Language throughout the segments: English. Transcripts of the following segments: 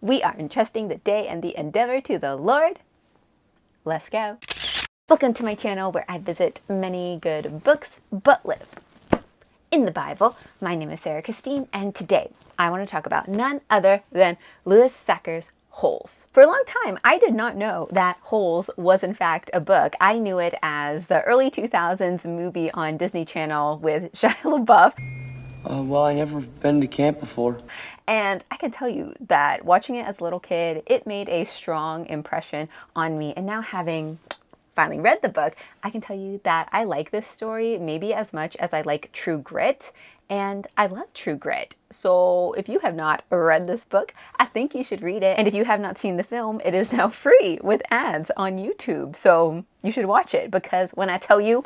We are entrusting the day and the endeavor to the Lord. Let's go. Welcome to my channel where I visit many good books but live in the Bible. My name is Sarah Christine, and today I want to talk about none other than Louis Sachar's Holes. For a long time, I did not know that Holes was in fact a book. I knew it as the early 2000s movie on Disney Channel with Shia LaBeouf. Well, I never been to camp before. And I can tell you that watching it as a little kid, it made a strong impression on me. And now having finally read the book, I can tell you that I like this story maybe as much as I like True Grit. And I love True Grit. So if you have not read this book, I think you should read it. And if you have not seen the film, it is now free with ads on YouTube. So you should watch it, because when I tell you,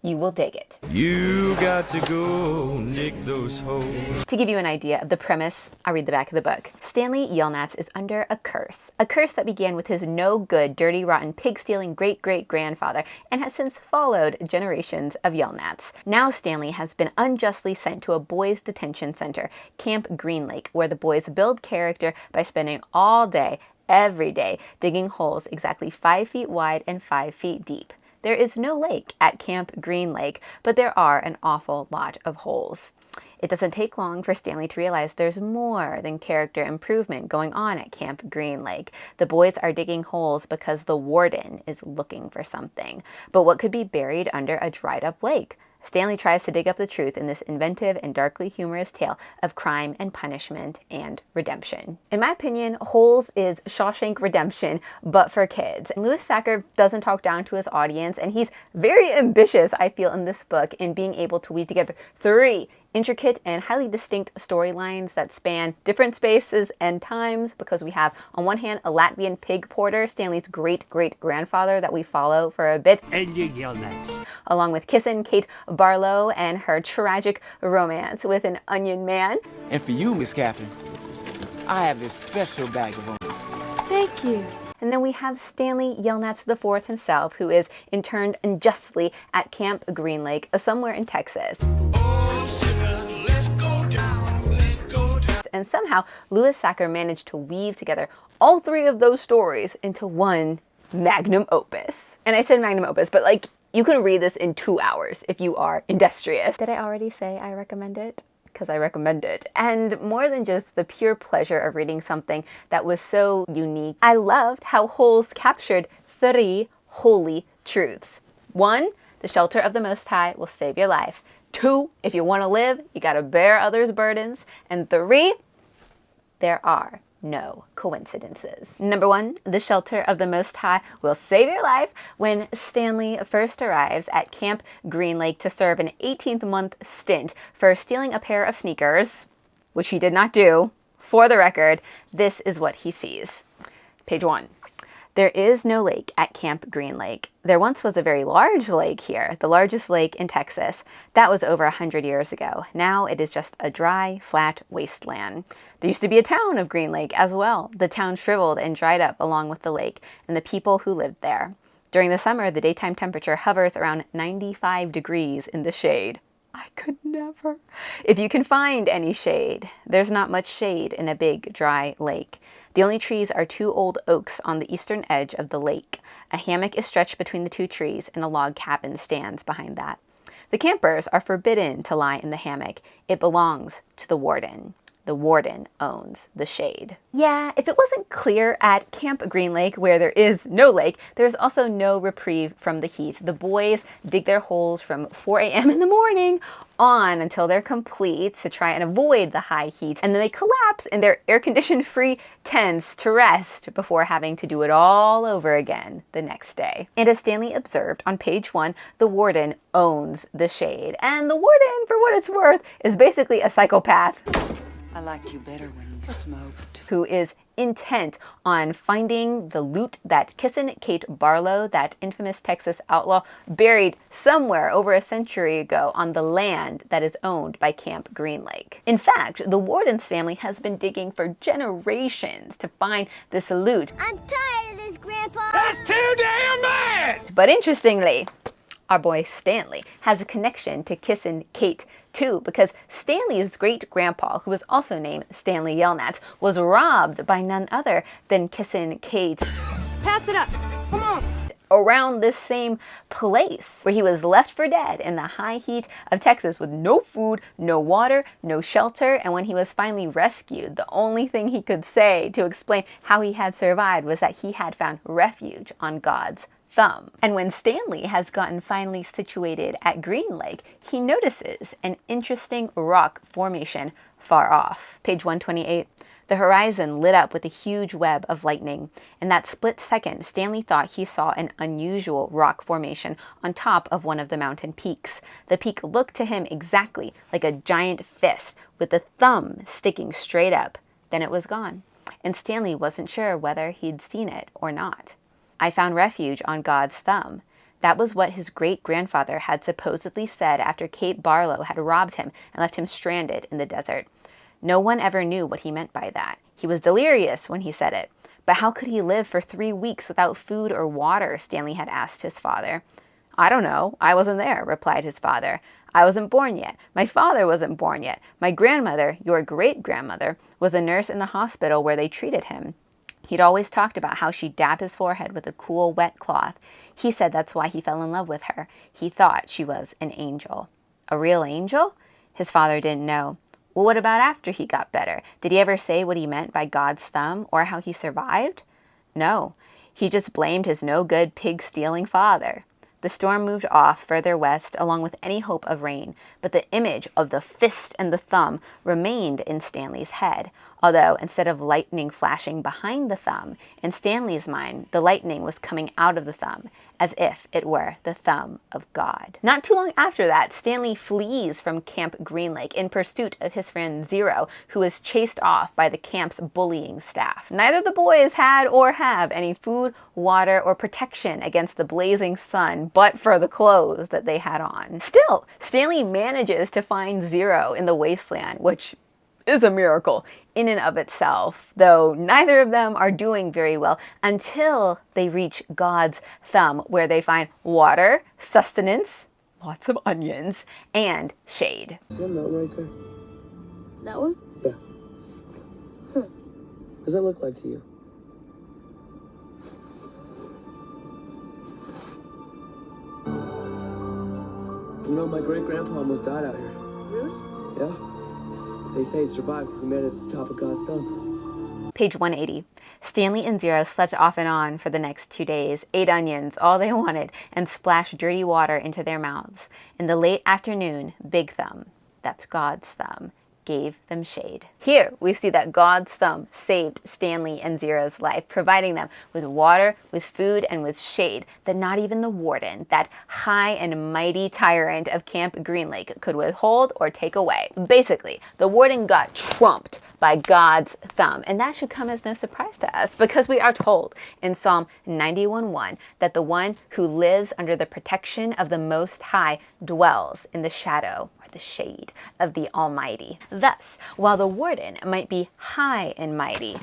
you will dig it. You got to go nick those holes. To give you an idea of the premise, I'll read the back of the book. Stanley Yelnats is under a curse that began with his no-good, dirty, rotten, pig-stealing great-great-grandfather and has since followed generations of Yelnats. Now Stanley has been unjustly sent to a boys' detention center, Camp Green Lake, where the boys build character by spending all day, every day, digging holes exactly 5 feet wide and 5 feet deep. There is no lake at Camp Green Lake, but there are an awful lot of holes. It doesn't take long for Stanley to realize there's more than character improvement going on at Camp Green Lake. The boys are digging holes because the warden is looking for something. But what could be buried under a dried up lake? Stanley tries to dig up the truth in this inventive and darkly humorous tale of crime and punishment and redemption. In my opinion, Holes is Shawshank Redemption, but for kids. And Louis Sachar doesn't talk down to his audience, and he's very ambitious, I feel, in this book in being able to weave together 3 intricate and highly distinct storylines that span different spaces and times, because we have, on one hand, a Latvian pig porter, Stanley's great-great-grandfather that we follow for a bit. And you yell nuts. Along with Kissin' Kate Barlow and her tragic romance with an onion man. And for you, Miss Catherine, I have this special bag of onions. Thank you. And then we have Stanley Yelnats IV himself, who is interned unjustly at Camp Green Lake, somewhere in Texas. And somehow, Louis Sachar managed to weave together all 3 of those stories into one magnum opus. And I said magnum opus, but like, you can read this in 2 hours if you are industrious. Did I already say I recommend it? Because I recommend it. And more than just the pure pleasure of reading something that was so unique, I loved how Holes captured 3 holy truths. 1, the shelter of the Most High will save your life. 2, if you want to live, you got to bear others' burdens. And 3, there are no coincidences. Number 1, the shelter of the Most High will save your life. When Stanley first arrives at Camp Green Lake to serve an 18-month stint for stealing a pair of sneakers, which he did not do, for the record, this is what he sees. Page 1. There is no lake at Camp Green Lake. There once was a very large lake here, the largest lake in Texas. That was over 100 years ago. Now it is just a dry, flat wasteland. There used to be a town of Green Lake as well. The town shriveled and dried up along with the lake and the people who lived there. During the summer, the daytime temperature hovers around 95 degrees in the shade. I could never. If you can find any shade, there's not much shade in a big, dry lake. The only trees are 2 old oaks on the eastern edge of the lake. A hammock is stretched between the 2 trees, and a log cabin stands behind that. The campers are forbidden to lie in the hammock. It belongs to the warden. The warden owns the shade. Yeah, if it wasn't clear, at Camp Green Lake, where there is no lake, there's also no reprieve from the heat. The boys dig their holes from 4 a.m. in the morning on until they're complete to try and avoid the high heat. And then they collapse in their air-conditioned free tents to rest before having to do it all over again the next day. And as Stanley observed on page 1, the warden owns the shade. And the warden, for what it's worth, is basically a psychopath. I liked you better when you smoked. Who is intent on finding the loot that Kissin' Kate Barlow, that infamous Texas outlaw, buried somewhere over a century ago on the land that is owned by Camp Green Lake. In fact, the warden's family has been digging for generations to find this loot. I'm tired of this, Grandpa! That's too damn bad! But interestingly, Our boy Stanley has a connection to Kissin' Kate too, because Stanley's great-grandpa, who was also named Stanley Yelnats, was robbed by none other than Kissin' Kate. Pass it up. Come on. Around this same place where he was left for dead in the high heat of Texas with no food, no water, no shelter, and when he was finally rescued, the only thing he could say to explain how he had survived was that he had found refuge on God's thumb. And when Stanley has gotten finally situated at Green Lake, he notices an interesting rock formation far off. Page 128. The horizon lit up with a huge web of lightning. In that split second, Stanley thought he saw an unusual rock formation on top of one of the mountain peaks. The peak looked to him exactly like a giant fist with the thumb sticking straight up. Then it was gone, and Stanley wasn't sure whether he'd seen it or not. I found refuge on God's thumb. That was what his great-grandfather had supposedly said after Kate Barlow had robbed him and left him stranded in the desert. No one ever knew what he meant by that. He was delirious when he said it. But how could he live for 3 weeks without food or water? Stanley had asked his father. I don't know. I wasn't there, replied his father. I wasn't born yet. My father wasn't born yet. My grandmother, your great-grandmother, was a nurse in the hospital where they treated him. He'd always talked about how she dabbed his forehead with a cool, wet cloth. He said that's why he fell in love with her. He thought she was an angel. A real angel? His father didn't know. Well, what about after he got better? Did he ever say what he meant by God's thumb or how he survived? No. He just blamed his no-good, pig-stealing father. The storm moved off further west along with any hope of rain, but the image of the fist and the thumb remained in Stanley's head, although instead of lightning flashing behind the thumb, in Stanley's mind, the lightning was coming out of the thumb, as if it were the thumb of God. Not too long after that, Stanley flees from Camp Green Lake in pursuit of his friend Zero, who is chased off by the camp's bullying staff. Neither the boys had or have any food, water, or protection against the blazing sun, but for the clothes that they had on. Still, Stanley manages to find Zero in the wasteland, which is a miracle in and of itself, though neither of them are doing very well until they reach God's thumb, where they find water, sustenance, lots of onions, and shade. Is that mountain right there? That one? Yeah. What does that look like to you? You know, my great-grandpa almost died out here. Really? Yeah. They say he survived because he made it to the top of God's thumb. Page 180. Stanley and Zero slept off and on for the next 2 days, ate onions, all they wanted, and splashed dirty water into their mouths. In the late afternoon, Big Thumb, that's God's thumb, gave them shade. Here we see that God's thumb saved Stanley and Zero's life, providing them with water, with food, and with shade that not even the warden, that high and mighty tyrant of Camp Green Lake, could withhold or take away. Basically, the warden got trumped by God's thumb, and that should come as no surprise to us, because we are told in Psalm 91:1 that the one who lives under the protection of the Most High dwells in the shadow or the shade of the Almighty. Thus, while the warden might be high and mighty,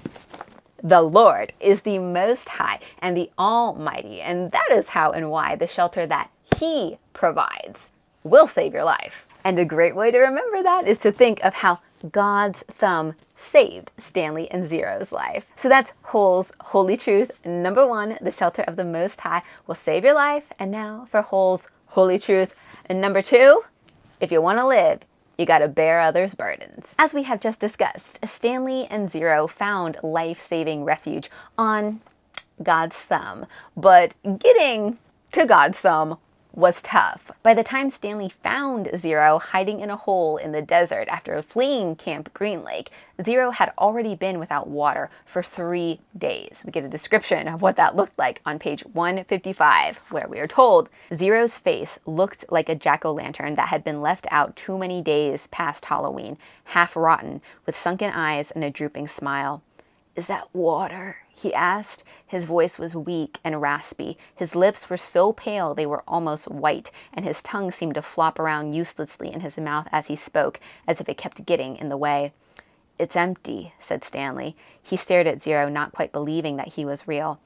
the Lord is the Most High and the Almighty, and that is how and why the shelter that He provides will save your life. And a great way to remember that is to think of how God's thumb saved Stanley and Zero's life. So that's Hull's Holy Truth number 1, the shelter of the Most High will save your life. And now for Hull's Holy Truth number 2, if you want to live, you gotta bear others' burdens. As we have just discussed, Stanley and Zero found life-saving refuge on God's thumb, but getting to God's thumb was tough. By the time Stanley found Zero hiding in a hole in the desert after fleeing Camp Green Lake, Zero had already been without water for 3 days. We get a description of what that looked like on page 155, where we are told Zero's face looked like a jack-o'-lantern that had been left out too many days past Halloween, half rotten, with sunken eyes and a drooping smile. "Is that water?" he asked. His voice was weak and raspy. His lips were so pale they were almost white, and his tongue seemed to flop around uselessly in his mouth as he spoke, as if it kept getting in the way. "It's empty," said Stanley. He stared at Zero, not quite believing that he was real.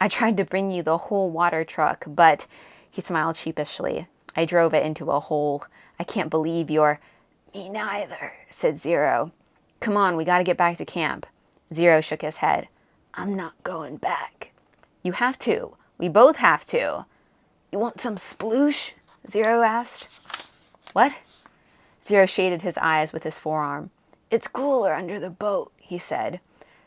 "I tried to bring you the whole water truck, but..." He smiled sheepishly. I drove it into a hole. I can't believe you're... Me neither, said Zero. Come on, we gotta get back to camp. Zero shook his head. I'm not going back. You have to. We both have to. You want some sploosh? Zero asked. What? Zero shaded his eyes with his forearm. It's cooler under the boat, he said.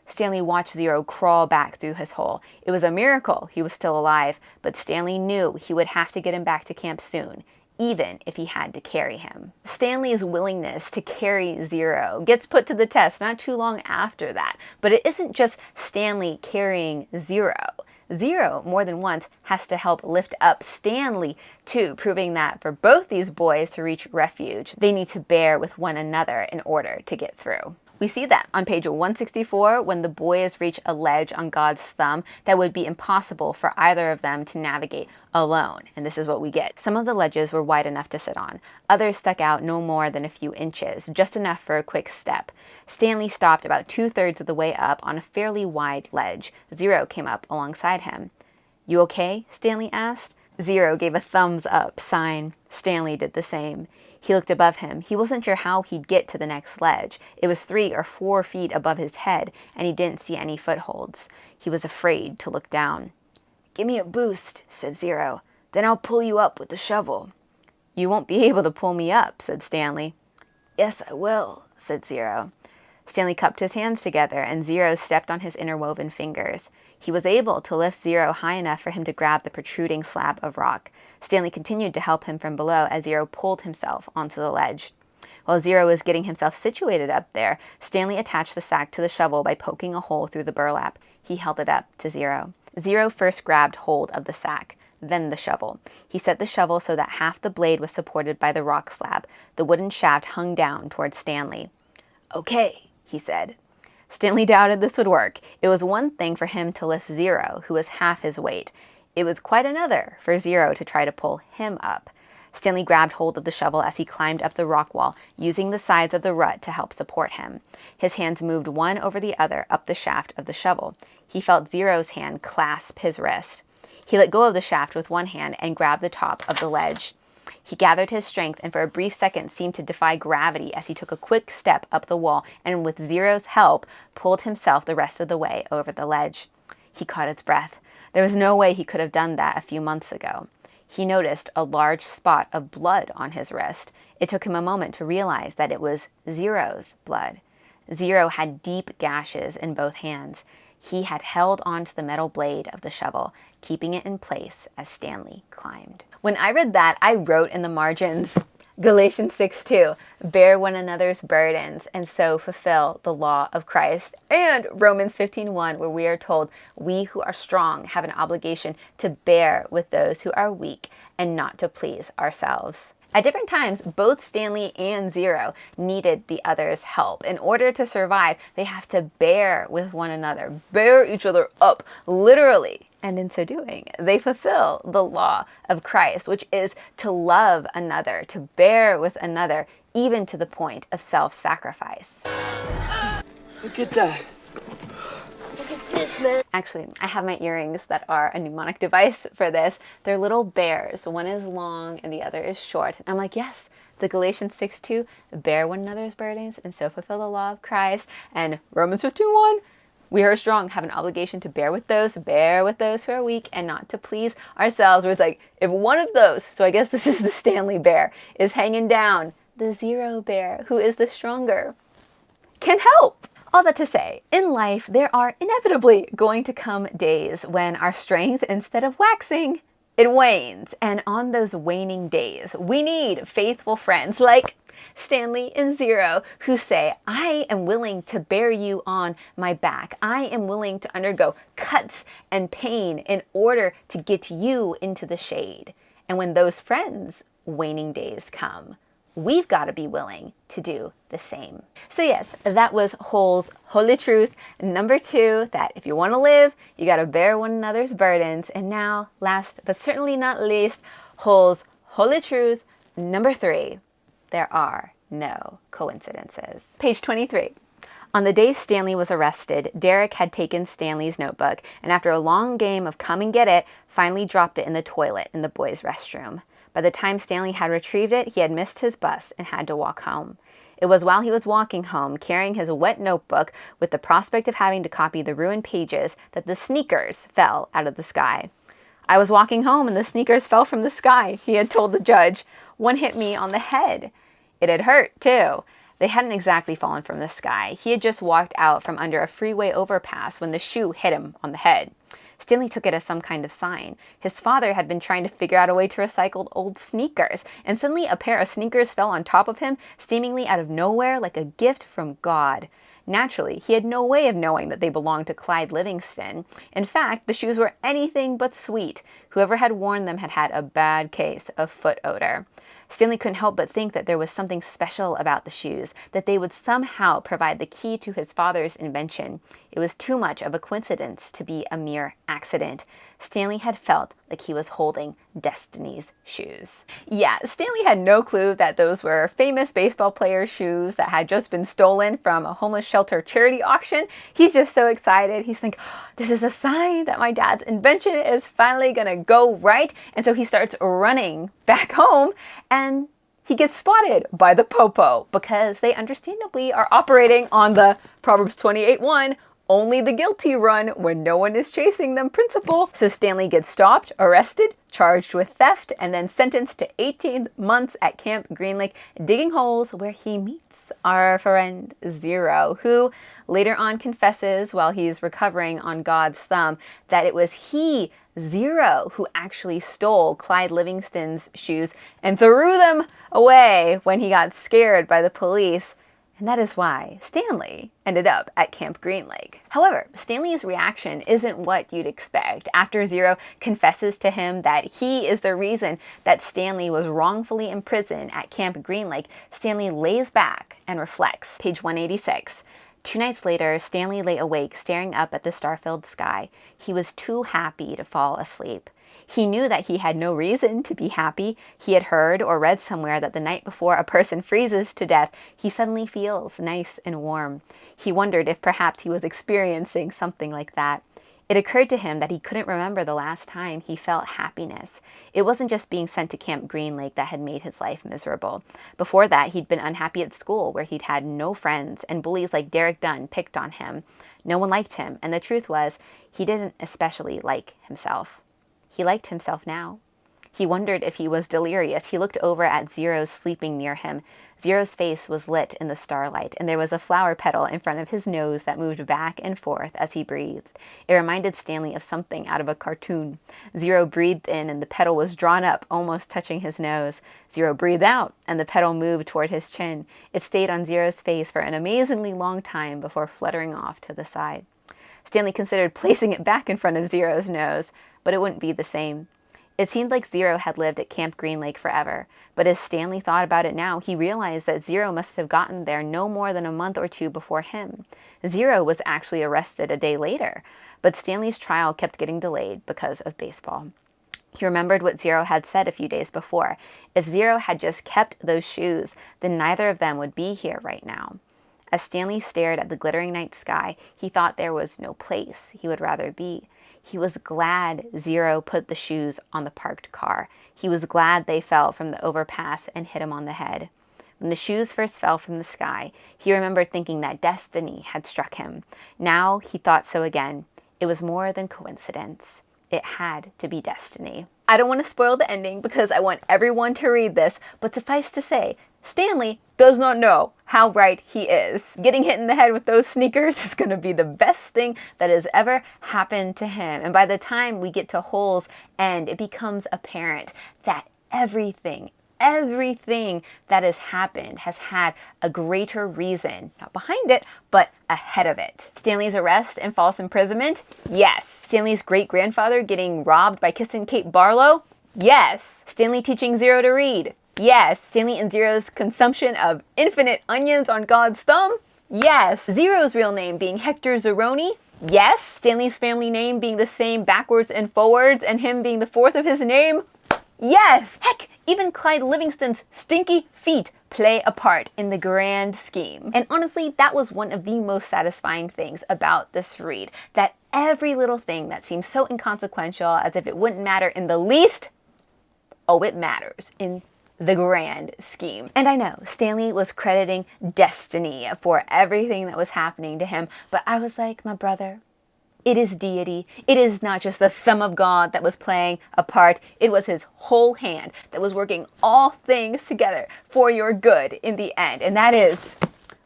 Stanley watched Zero crawl back through his hole. It was a miracle he was still alive, but Stanley knew he would have to get him back to camp soon, even if he had to carry him. Stanley's willingness to carry Zero gets put to the test not too long after that, but it isn't just Stanley carrying Zero. Zero, more than once, has to help lift up Stanley, too, proving that for both these boys to reach refuge, they need to bear with one another in order to get through. We see that on page 164 when the boys reach a ledge on God's thumb that would be impossible for either of them to navigate alone. And this is what we get. Some of the ledges were wide enough to sit on. Others stuck out no more than a few inches, just enough for a quick step. Stanley stopped about 2/3 of the way up on a fairly wide ledge. Zero came up alongside him. You okay? Stanley asked. Zero gave a thumbs up sign. Stanley did the same. He looked above him. He wasn't sure how he'd get to the next ledge. It was 3 or 4 feet above his head, and he didn't see any footholds. He was afraid to look down. Give me a boost, said Zero. Then I'll pull you up with the shovel. You won't be able to pull me up, said Stanley. Yes, I will, said Zero. Stanley cupped his hands together, and Zero stepped on his interwoven fingers. He was able to lift Zero high enough for him to grab the protruding slab of rock. Stanley continued to help him from below as Zero pulled himself onto the ledge. While Zero was getting himself situated up there, Stanley attached the sack to the shovel by poking a hole through the burlap. He held it up to Zero. Zero first grabbed hold of the sack, then the shovel. He set the shovel so that half the blade was supported by the rock slab. The wooden shaft hung down towards Stanley. Okay, he said. Stanley doubted this would work. It was one thing for him to lift Zero, who was half his weight. It was quite another for Zero to try to pull him up. Stanley grabbed hold of the shovel as he climbed up the rock wall, using the sides of the rut to help support him. His hands moved one over the other up the shaft of the shovel. He felt Zero's hand clasp his wrist. He let go of the shaft with one hand and grabbed the top of the ledge. He gathered his strength and for a brief second seemed to defy gravity as he took a quick step up the wall and with Zero's help pulled himself the rest of the way over the ledge. He caught his breath. There was no way he could have done that a few months ago. He noticed a large spot of blood on his wrist. It took him a moment to realize that it was Zero's blood. Zero had deep gashes in both hands. He had held onto the metal blade of the shovel, keeping it in place as Stanley climbed. When I read that, I wrote in the margins, Galatians 6:2, bear one another's burdens and so fulfill the law of Christ. And Romans 15:1, where we are told, we who are strong have an obligation to bear with those who are weak and not to please ourselves. At different times, both Stanley and Zero needed the other's help. In order to survive, they have to bear with one another, bear each other up, literally. And in so doing, they fulfill the law of Christ, which is to love another, to bear with another, even to the point of self-sacrifice. Look at that. Look at this, man. Actually, I have my earrings that are a mnemonic device for this. They're little bears. One is long and the other is short. I'm like, yes, the Galatians 6:2, bear one another's burdens and so fulfill the law of Christ. And Romans 15:1, we are strong, have an obligation to bear with those who are weak and not to please ourselves. Where it's like, if one of those, so I guess this is the Stanley bear, is hanging down, the Zero bear, who is the stronger, can help. All that to say, in life, there are inevitably going to come days when our strength, instead of waxing, it wanes. And on those waning days, we need faithful friends like Stanley and Zero who say, I am willing to bear you on my back. I am willing to undergo cuts and pain in order to get you into the shade. And when those friends' waning days come, we've got to be willing to do the same. So yes, that was Hull's Holy Truth number 2, that if you want to live, you got to bear one another's burdens. And now, last but certainly not least, Hull's Holy Truth number 3, there are no coincidences. Page 23. On the day Stanley was arrested, Derek had taken Stanley's notebook and after a long game of come and get it, finally dropped it in the toilet in the boys' restroom. By the time Stanley had retrieved it, he had missed his bus and had to walk home. It was while he was walking home, carrying his wet notebook with the prospect of having to copy the ruined pages, that the sneakers fell out of the sky. "I was walking home and the sneakers fell from the sky," he had told the judge. "One hit me on the head. It had hurt, too." They hadn't exactly fallen from the sky. He had just walked out from under a freeway overpass when the shoe hit him on the head. Stanley took it as some kind of sign. His father had been trying to figure out a way to recycle old sneakers, and suddenly a pair of sneakers fell on top of him, seemingly out of nowhere, like a gift from God. Naturally, he had no way of knowing that they belonged to Clyde Livingston. In fact, the shoes were anything but sweet. Whoever had worn them had had a bad case of foot odor. Stanley couldn't help but think that there was something special about the shoes, that they would somehow provide the key to his father's invention. It was too much of a coincidence to be a mere accident. Stanley had felt like he was holding Destiny's shoes. Yeah, Stanley had no clue that those were famous baseball players' shoes that had just been stolen from a homeless shelter charity auction. He's just so excited. He's like, this is a sign that my dad's invention is finally gonna go right. And so he starts running back home, and he gets spotted by the Popo because they understandably are operating on the Proverbs 28:1, only the guilty run when no one is chasing them principle. So Stanley gets stopped, arrested, charged with theft, and then sentenced to 18 months at Camp Green Lake, digging holes where he meets our friend Zero, who later on confesses while he's recovering on God's thumb that it was he, Zero, who actually stole Clyde Livingston's shoes and threw them away when he got scared by the police. And that is why Stanley ended up at Camp Green Lake. However, Stanley's reaction isn't what you'd expect. After Zero confesses to him that he is the reason that Stanley was wrongfully imprisoned at Camp Green Lake, Stanley lays back and reflects. Page 186. 2 nights later, Stanley lay awake, staring up at the star-filled sky. He was too happy to fall asleep. He knew that he had no reason to be happy. He had heard or read somewhere that the night before a person freezes to death, he suddenly feels nice and warm. He wondered if perhaps he was experiencing something like that. It occurred to him that he couldn't remember the last time he felt happiness. It wasn't just being sent to Camp Green Lake that had made his life miserable. Before that, he'd been unhappy at school, where he'd had no friends, and bullies like Derek Dunn picked on him. No one liked him, and the truth was, he didn't especially like himself. He liked himself now. He wondered if he was delirious. He looked over at Zero sleeping near him. Zero's face was lit in the starlight, and there was a flower petal in front of his nose that moved back and forth as he breathed. It reminded Stanley of something out of a cartoon. Zero breathed in, and the petal was drawn up, almost touching his nose. Zero breathed out, and the petal moved toward his chin. It stayed on Zero's face for an amazingly long time before fluttering off to the side. Stanley considered placing it back in front of Zero's nose, but it wouldn't be the same. It seemed like Zero had lived at Camp Green Lake forever, but as Stanley thought about it now, he realized that Zero must have gotten there no more than a month or two before him. Zero was actually arrested a day later, but Stanley's trial kept getting delayed because of baseball. He remembered what Zero had said a few days before. If Zero had just kept those shoes, then neither of them would be here right now. As Stanley stared at the glittering night sky, he thought there was no place he would rather be. He was glad Zero put the shoes on the parked car. He was glad they fell from the overpass and hit him on the head. When the shoes first fell from the sky, he remembered thinking that destiny had struck him. Now he thought so again. It was more than coincidence. It had to be destiny. I don't want to spoil the ending because I want everyone to read this, but suffice to say, Stanley does not know how right he is. Getting hit in the head with those sneakers is going to be the best thing that has ever happened to him. And by the time we get to Hole's End, it becomes apparent that everything that has happened has had a greater reason, not behind it, but ahead of it. Stanley's arrest and false imprisonment? Yes. Stanley's great-grandfather getting robbed by Kissing Kate Barlow? Yes. Stanley teaching Zero to read? Yes. Stanley and Zero's consumption of infinite onions on God's thumb? Yes. Zero's real name being Hector Zeroni? Yes. Stanley's family name being the same backwards and forwards, and him being the fourth of his name? Yes! Heck, even Clyde Livingston's stinky feet play a part in the grand scheme. And honestly, that was one of the most satisfying things about this read. That every little thing that seems so inconsequential, as if it wouldn't matter in the least, oh, it matters in the grand scheme. And I know Stanley was crediting destiny for everything that was happening to him, but I was like, my brother, it is deity. It is not just the thumb of God that was playing a part. It was his whole hand that was working all things together for your good in the end. And that is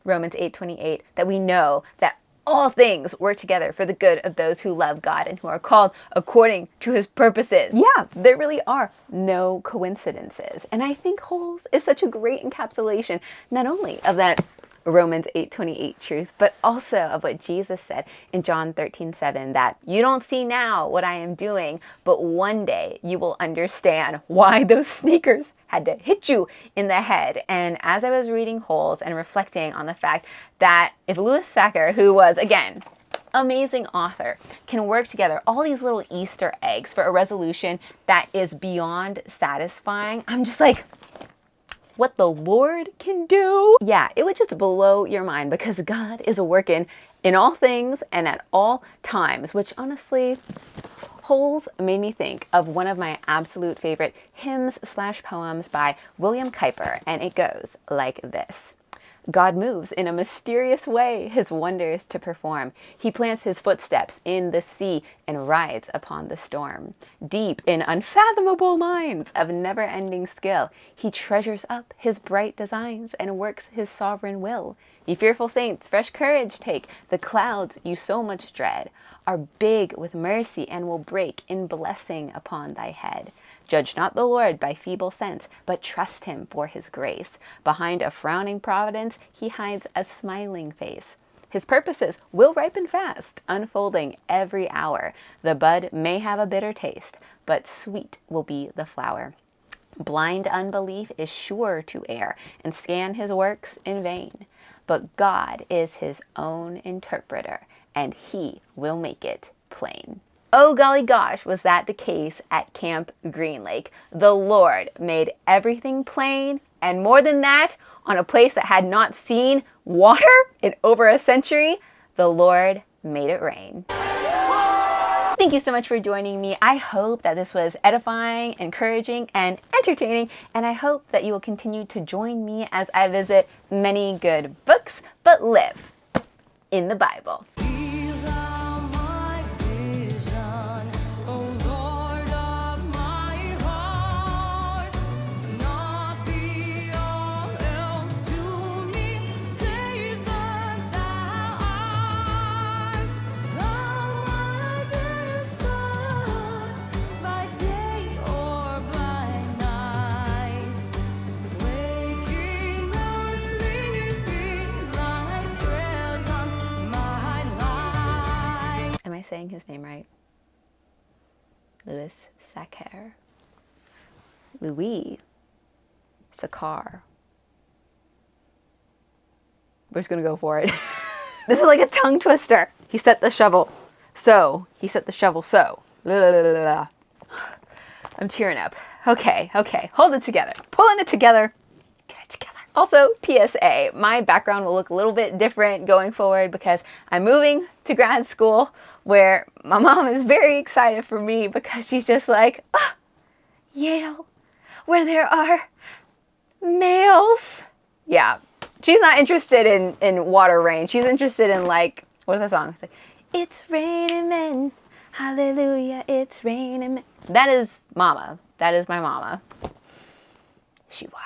Romans 8:28, that we know that all things work together for the good of those who love God and who are called according to his purposes. Yeah, there really are no coincidences. And I think holes is such a great encapsulation, not only of that Romans 8:28 truth, but also of what Jesus said in John 13:7, that you don't see now what I am doing, but one day you will understand why those sneakers had to hit you in the head. And as I was reading Holes and reflecting on the fact that if Louis Sachar, who was, again, amazing author, can work together all these little Easter eggs for a resolution that is beyond satisfying, I'm just like, what the Lord can do? Yeah, it would just blow your mind, because God is working in all things and at all times, which honestly, Holes made me think of one of my absolute favorite hymns/poems by William Kuyper, and it goes like this. God moves in a mysterious way his wonders to perform. He plants his footsteps in the sea and rides upon the storm. Deep in unfathomable minds of never-ending skill, he treasures up his bright designs and works his sovereign will. Ye fearful saints, fresh courage take. The clouds you so much dread are big with mercy and will break in blessing upon thy head. Judge not the Lord by feeble sense, but trust him for his grace. Behind a frowning providence, he hides a smiling face. His purposes will ripen fast, unfolding every hour. The bud may have a bitter taste, but sweet will be the flower. Blind unbelief is sure to err and scan his works in vain. But God is his own interpreter, and he will make it plain. Oh golly gosh, was that the case at Camp Green Lake. The Lord made everything plain, and more than that, on a place that had not seen water in over a century, the Lord made it rain. Thank you so much for joining me. I hope that this was edifying, encouraging, and entertaining, and I hope that you will continue to join me as I visit many good books, but live in the Bible. Am I saying his name right? Louis Sachar. Louis Sachar. We're just gonna go for it. This is like a tongue twister. He set the shovel. So. He set the shovel. So. I'm tearing up. Okay. Hold it together. Pulling it together. Get it together. Also, PSA, my background will look a little bit different going forward because I'm moving to grad school, where my mom is very excited for me because she's just like, oh, Yale, where there are males. Yeah, she's not interested in water rain. She's interested in, like, what's that song? It's like, it's raining men, hallelujah, it's raining men. That is mama. That is my mama. She was.